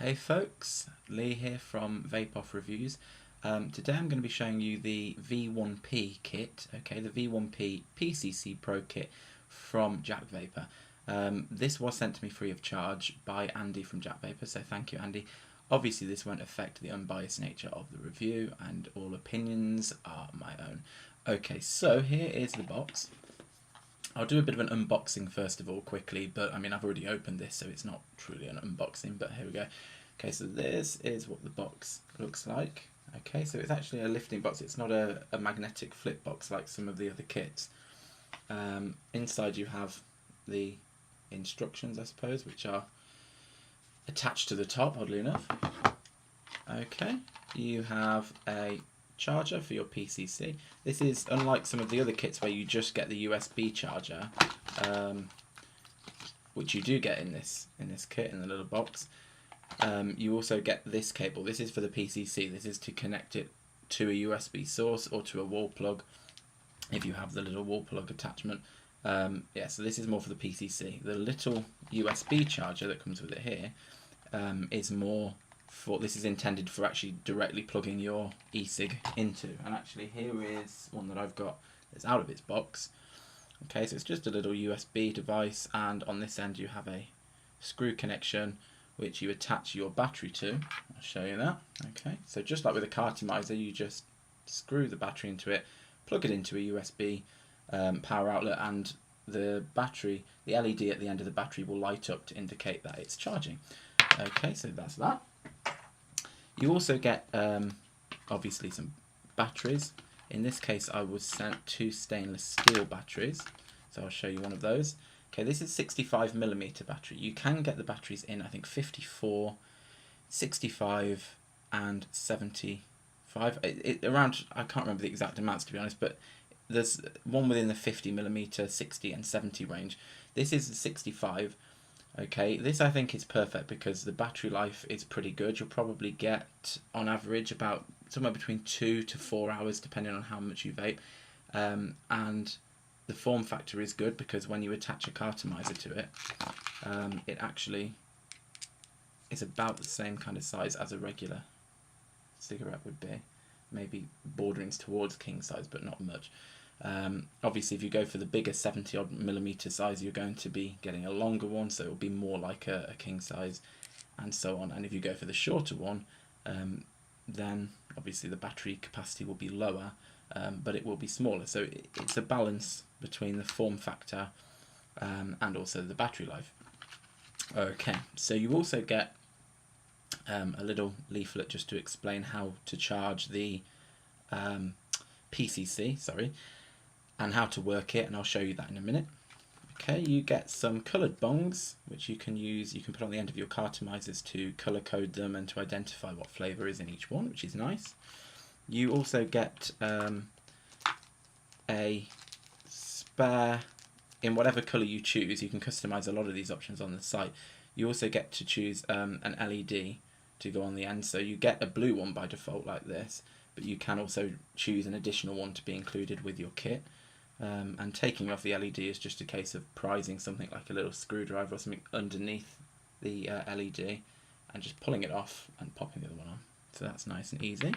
Hey folks, Lee here from Vape Reviews. Today I'm going to be showing you the V1P kit, okay, the V1P PCC Pro Kit from JACVapour. This was sent to me free of charge by Andy from JACVapour, so thank you Andy. Obviously this won't affect the unbiased nature of the review and all opinions are my own. Okay, so here is the box. I'll do a bit of an unboxing first of all quickly, but I mean I've already opened this so it's not truly an unboxing, but here we go. Okay, so this is what the box looks like. Okay, so it's actually a lifting box, it's not a magnetic flip box like some of the other kits. Inside you have the instructions, I suppose, which are attached to the top, oddly enough. Okay, you have a charger for your PCC. This is unlike some of the other kits where you just get the USB charger, which you do get in this kit, in the little box. You also get this cable. This is for the PCC. This is to connect it to a USB source or to a wall plug if you have the little wall plug attachment. Yeah, so this is more for the PCC. The little USB charger that comes with it here is more for, this is intended for actually directly plugging your e-cig into. And actually here is one that I've got that's out of its box. Okay, so it's just a little USB device, and on this end you have a screw connection which you attach your battery to. I'll show you that. Okay, so just like with a Cartomizer, you just screw the battery into it, plug it into a USB power outlet, and the battery, the LED at the end of the battery will light up to indicate that it's charging. Okay, so that's that. You also get obviously some batteries. In this case I was sent 2 stainless steel batteries, so I'll show you one of those. Okay, this is 65mm battery. You can get the batteries in, I think, 54, 65 and 75. Around, I can't remember the exact amounts to be honest, but there's one within the 50mm, 60 and 70 range. This is 65. Okay, this I think is perfect because the battery life is pretty good. You'll probably get on average about somewhere between 2 to 4 hours depending on how much you vape, and the form factor is good because when you attach a Cartomizer to it, it actually is about the same kind of size as a regular cigarette would be, maybe bordering towards king size but not much. Obviously if you go for the bigger 70mm size, you're going to be getting a longer one, so it will be more like a king size and so on. And if you go for the shorter one, then obviously the battery capacity will be lower, but it will be smaller. So it's a balance between the form factor and also the battery life. Okay, so you also get a little leaflet just to explain how to charge the PCC, and how to work it, and I'll show you that in a minute. Okay, you get some coloured bongs which you can use. You can put on the end of your Cartomizers to colour code them and to identify what flavour is in each one, which is nice. You also get a spare in whatever colour you choose. You can customise a lot of these options on the site. You also get to choose an LED to go on the end, so you get a blue one by default like this, but you can also choose an additional one to be included with your kit. And taking off the LED is just a case of prizing something like a little screwdriver or something underneath the LED and just pulling it off and popping the other one on. So that's nice and easy.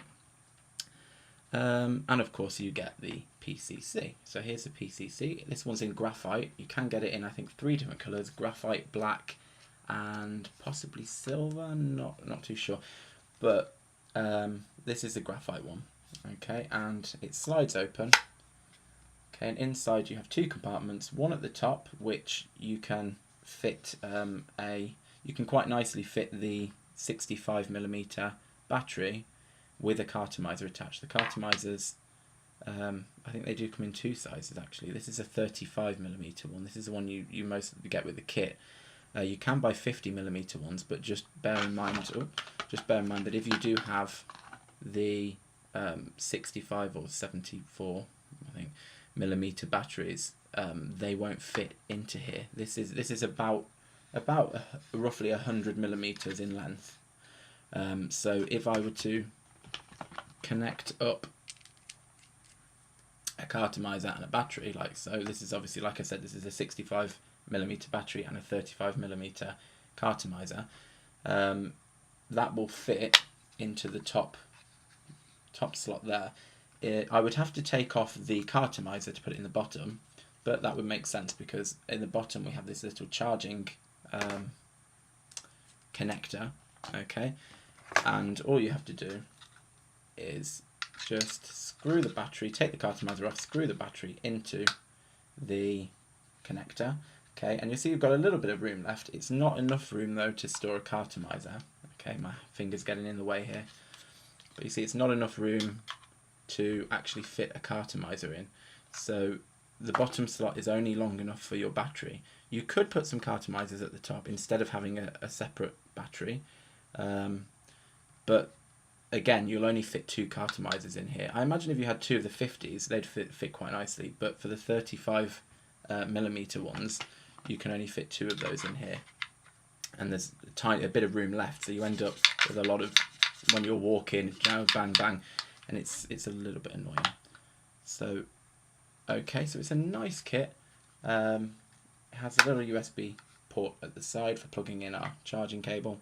And of course you get the PCC. So here's the PCC. This one's in graphite. You can get it in, I think, 3 different colours: graphite, black, and possibly silver. Not too sure. But this is the graphite one. Okay, and it slides open. Okay, and inside you have 2 compartments. One at the top, which you can fit you can quite nicely fit the 65mm battery with a Cartomizer attached. The Cartomizers, I think they do come in 2 sizes actually. This is a 35mm one. This is the one you mostly get with the kit. You can buy 50mm ones, but just bear in mind that if you do have the 65 or 74, I think, millimeter batteries, they won't fit into here. This is about roughly 100mm in length. So if I were to connect up a Cartomizer and a battery like so, this is obviously, like I said, this is a 65mm battery and a 35mm Cartomizer. that will fit into the top slot there. I would have to take off the Cartomizer to put it in the bottom, but that would make sense because in the bottom we have this little charging connector, okay, and all you have to do is just screw the battery, take the Cartomizer off, screw the battery into the connector, okay, and you'll see you've got a little bit of room left. It's not enough room though to store a Cartomizer, okay, my finger's getting in the way here, but you see it's not enough room to actually fit a Cartomizer in, so the bottom slot is only long enough for your battery. You could put some Cartomizers at the top instead of having a separate battery, but again, you'll only fit 2 Cartomizers in here. I imagine if you had 2 of the 50s, they'd fit quite nicely, but for the 35mm ones, you can only fit 2 of those in here. And there's a bit of room left, so you end up with a lot of, when you're walking, bang, bang, and it's a little bit annoying. So, okay, so it's a nice kit. It has a little USB port at the side for plugging in our charging cable.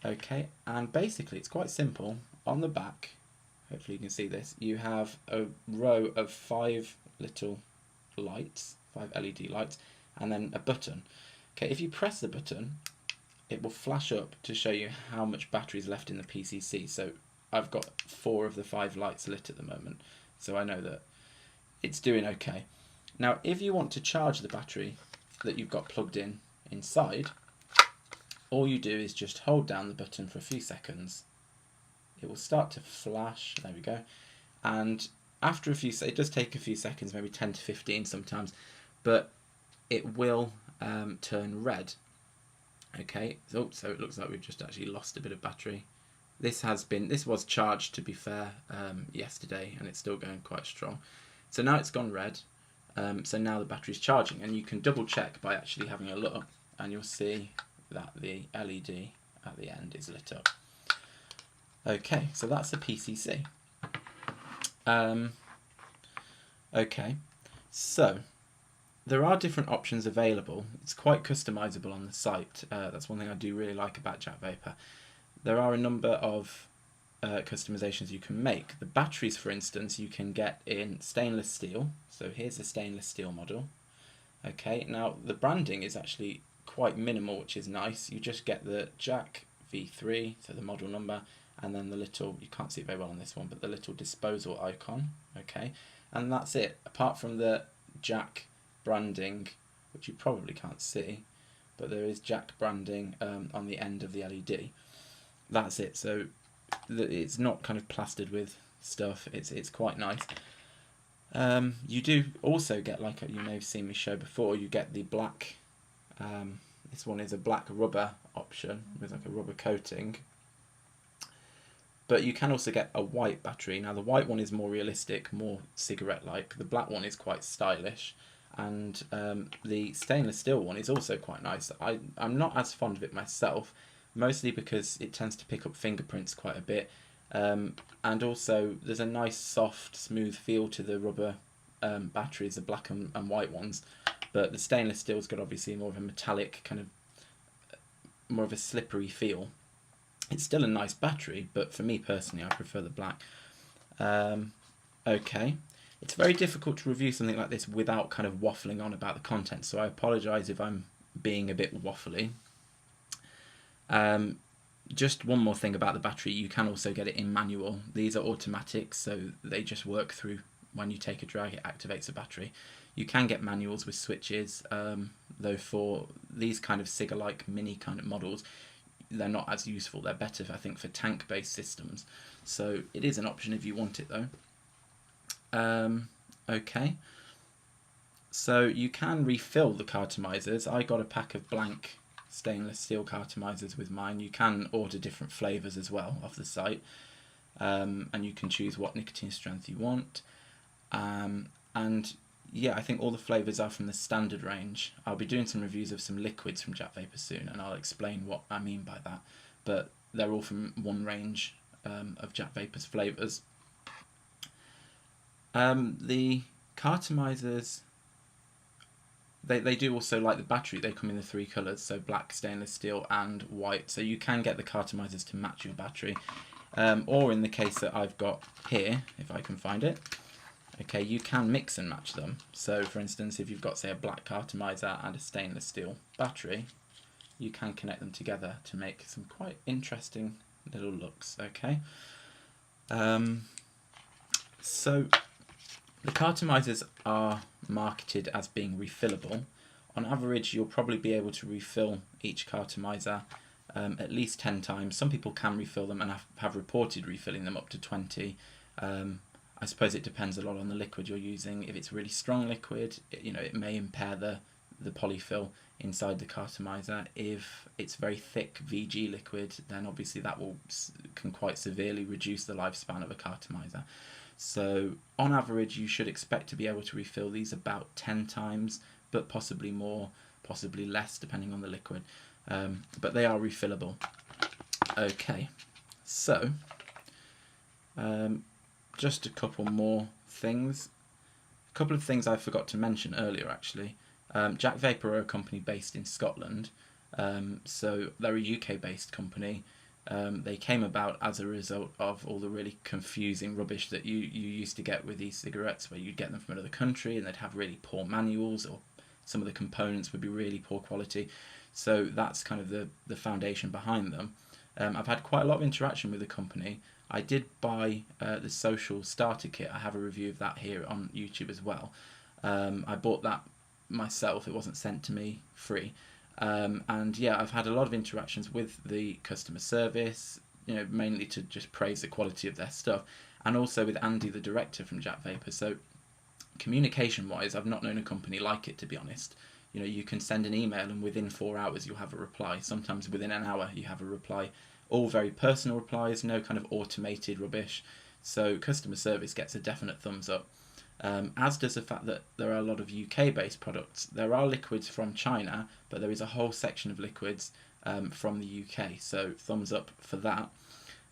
Okay, and basically it's quite simple. On the back, hopefully you can see this, you have a row of 5 little lights, 5 LED lights, and then a button. Okay, if you press the button, it will flash up to show you how much battery is left in the PCC. So I've got 4 of the 5 lights lit at the moment, so I know that it's doing okay. Now, if you want to charge the battery that you've got plugged in inside, all you do is just hold down the button for a few seconds. It will start to flash, there we go, and after a few, it does take a few seconds, maybe 10 to 15 sometimes, but it will turn red. Okay, so it looks like we've just actually lost a bit of battery. This was charged, to be fair, yesterday, and it's still going quite strong. So now it's gone red, so now the battery's charging, and you can double check by actually having a look, and you'll see that the LED at the end is lit up. Okay, so that's the PCC. Okay, so there are different options available. It's quite customizable on the site. That's one thing I do really like about JACVapour. There are a number of customizations you can make. The batteries, for instance, you can get in stainless steel. So here's a stainless steel model. Okay, now the branding is actually quite minimal, which is nice. You just get the JACV3, so the model number, and then the little, you can't see it very well on this one, but the little disposal icon. Okay, and that's it. Apart from the JAC branding, which you probably can't see, but there is JAC branding on the end of the LED. That's it. So it's not kind of plastered with stuff. It's quite nice. You do also get, like you may have seen me show before, you get the black. This one is a black rubber option with like a rubber coating. But you can also get a white battery. Now the white one is more realistic, more cigarette-like. The black one is quite stylish. And the stainless steel one is also quite nice. I'm not as fond of it myself, mostly because it tends to pick up fingerprints quite a bit, and also there's a nice soft smooth feel to the rubber batteries, the black and white ones, but the stainless steel's got obviously more of a metallic, kind of more of a slippery feel. It's still a nice battery, but for me personally I prefer the black. Okay. It's very difficult to review something like this without kind of waffling on about the content, so I apologise if I'm being a bit waffly. Just one more thing about the battery, you can also get it in manual. These are automatic, so they just work through when you take a drag, it activates the battery. You can get manuals with switches, though for these kind of cig-a-like mini kind of models, they're not as useful. They're better, I think, for tank-based systems. So it is an option if you want it, though. Okay, so you can refill the Cartomizers. I got a pack of blank stainless steel Cartomizers with mine. You can order different flavours as well off the site, and you can choose what nicotine strength you want. And yeah, I think all the flavours are from the standard range. I'll be doing some reviews of some liquids from JACVapour soon, and I'll explain what I mean by that. But they're all from one range of JACVapour's flavours. The Cartomizers they do also like the battery. They come in the 3 colours, so black, stainless steel and white. So you can get the Cartomizers to match your battery. Or in the case that I've got here, if I can find it, okay, you can mix and match them. So for instance, if you've got, say, a black Cartomizer and a stainless steel battery, you can connect them together to make some quite interesting little looks, okay? So the Cartomizers are marketed as being refillable. On average, you'll probably be able to refill each Cartomizer at least 10 times. Some people can refill them and have reported refilling them up to 20. I suppose it depends a lot on the liquid you're using. If it's really strong liquid, it may impair the polyfill inside the Cartomizer. If it's very thick VG liquid, then obviously that can quite severely reduce the lifespan of a Cartomizer. So on average, you should expect to be able to refill these about 10 times, but possibly more, possibly less, depending on the liquid. But they are refillable. Okay, so just a couple more things. A couple of things I forgot to mention earlier, actually. JACVapour are a company based in Scotland, so they're a UK-based company. They came about as a result of all the really confusing rubbish that you used to get with e-cigarettes, where you'd get them from another country and they'd have really poor manuals, or some of the components would be really poor quality. So that's kind of the foundation behind them. I've had quite a lot of interaction with the company. I did buy the social starter kit. I have a review of that here on YouTube as well. I bought that myself. It wasn't sent to me free. And yeah, I've had a lot of interactions with the customer service, mainly to just praise the quality of their stuff, and also with Andy, the director from JACVapour. So communication-wise, I've not known a company like it, to be honest. You can send an email and within 4 hours you'll have a reply. Sometimes within an hour you have a reply. All very personal replies, no kind of automated rubbish. So customer service gets a definite thumbs up. As does the fact that there are a lot of UK-based products. There are liquids from China, but there is a whole section of liquids from the UK, so thumbs up for that.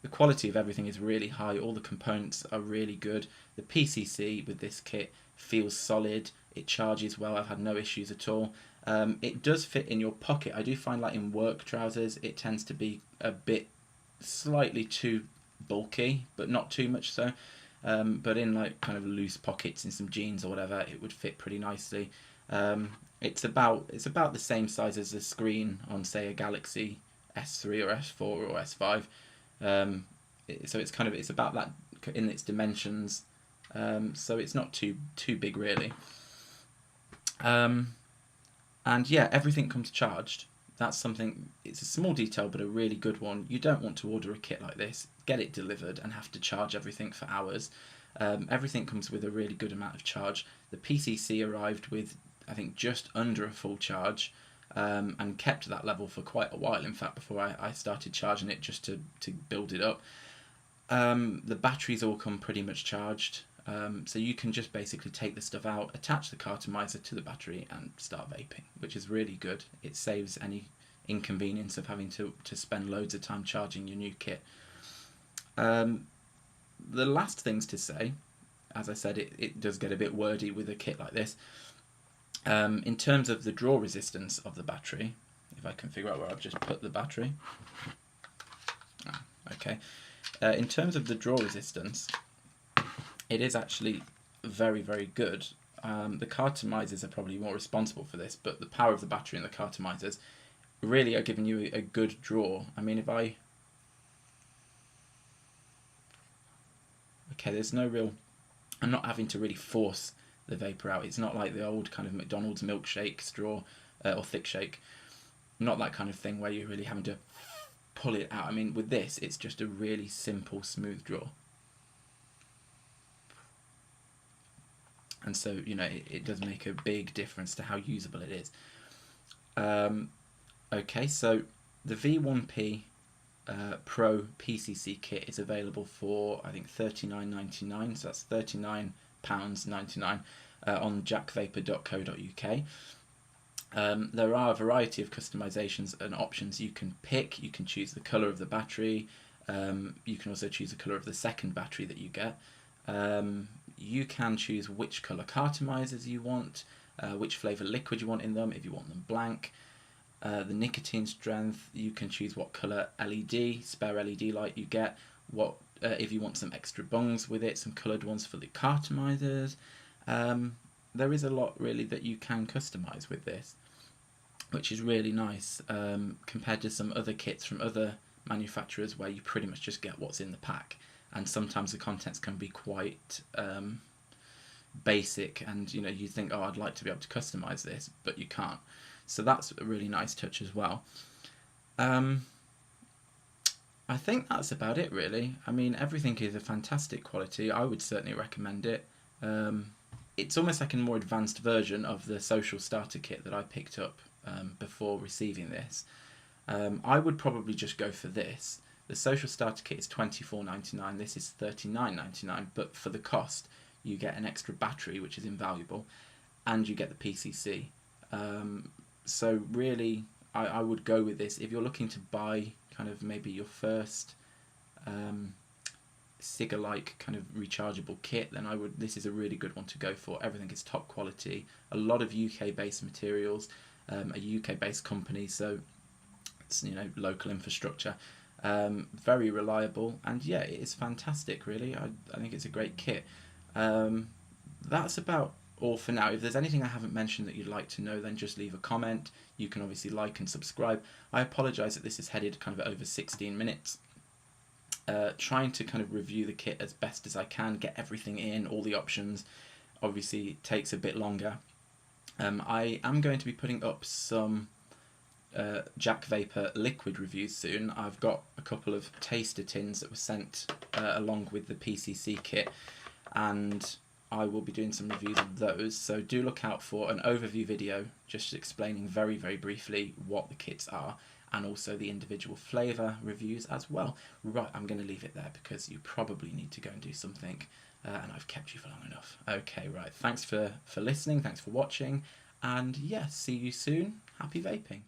The quality of everything is really high. All the components are really good. The PCC with this kit feels solid. It charges well. I've had no issues at all. It does fit in your pocket. I do find, like in work trousers, it tends to be a bit slightly too bulky, but not too much so. But in like kind of loose pockets in some jeans or whatever, it would fit pretty nicely. It's about the same size as the screen on, say, a Galaxy S3 or S4 or S5. So it's about that in its dimensions. So it's not too big really. And yeah, everything comes charged. That's something, it's a small detail, but a really good one. You don't want to order a kit like this, get it delivered, and have to charge everything for hours. Everything comes with a really good amount of charge. The PCC arrived with, I think, just under a full charge, and kept that level for quite a while, in fact, before I started charging it just to build it up. The batteries all come pretty much charged. So you can just basically take the stuff out, attach the Cartomizer to the battery and start vaping, which is really good. It saves any inconvenience of having to spend loads of time charging your new kit. The last things to say, as I said, it does get a bit wordy with a kit like this. In terms of the draw resistance of the battery, if I can figure out where I've just put the battery. Okay. In terms of the draw resistance, it is actually very, very good. The Cartomizers are probably more responsible for this, but the power of the battery and the Cartomizers really are giving you a good draw. I mean, okay, there's no real, I'm not having to really force the vapor out. It's not like the old kind of McDonald's milkshake straw or thick shake. Not that kind of thing where you're really having to pull it out. I mean, with this, it's just a really simple, smooth draw. And so, it does make a big difference to how usable it is. Okay, so the V1P Pro PCC kit is available for, I think, £39.99, so that's £39.99 on JACVapour.co.uk. There are a variety of customizations and options you can pick. You can choose the colour of the battery. You can also choose the colour of the second battery that you get. You can choose which colour Cartomizers you want. which flavour liquid you want in them, if you want them blank. The nicotine strength, you can choose what colour LED, spare LED light you get, what if you want some extra bungs with it, some coloured ones for the Cartomizers. There is a lot really that you can customise with this, which is really nice compared to some other kits from other manufacturers where you pretty much just get what's in the pack, and sometimes the contents can be quite basic, and you think, oh, I'd like to be able to customize this, but you can't. So that's a really nice touch as well. I think that's about it really. I mean, everything is a fantastic quality. I would certainly recommend it. It's almost like a more advanced version of the social starter kit that I picked up before receiving this. I would probably just go for this. The social starter kit is $24.99, this is $39.99, but for the cost you get an extra battery, which is invaluable, and you get the PCC. So really I would go with this if you're looking to buy kind of maybe your first cig-a-like kind of rechargeable kit, then this is a really good one to go for. Everything is top quality, a lot of UK based materials, a UK based company, so it's local infrastructure, very reliable, and yeah, it is fantastic really. I think it's a great kit. That's about all for now. If there's anything I haven't mentioned that you'd like to know, then just leave a comment. You can obviously like and subscribe. I apologise that this is headed kind of over 16 minutes. Trying to kind of review the kit as best as I can, get everything in, all the options, obviously takes a bit longer. I am going to be putting up some JACVapour liquid reviews soon. I've got a couple of taster tins that were sent along with the PCC kit, and I will be doing some reviews of those, so do look out for an overview video just explaining very, very briefly what the kits are, and also the individual flavour reviews as well. Right, I'm going to leave it there because you probably need to go and do something, and I've kept you for long enough. Okay, right, thanks for listening, thanks for watching, and yeah, see you soon. Happy vaping.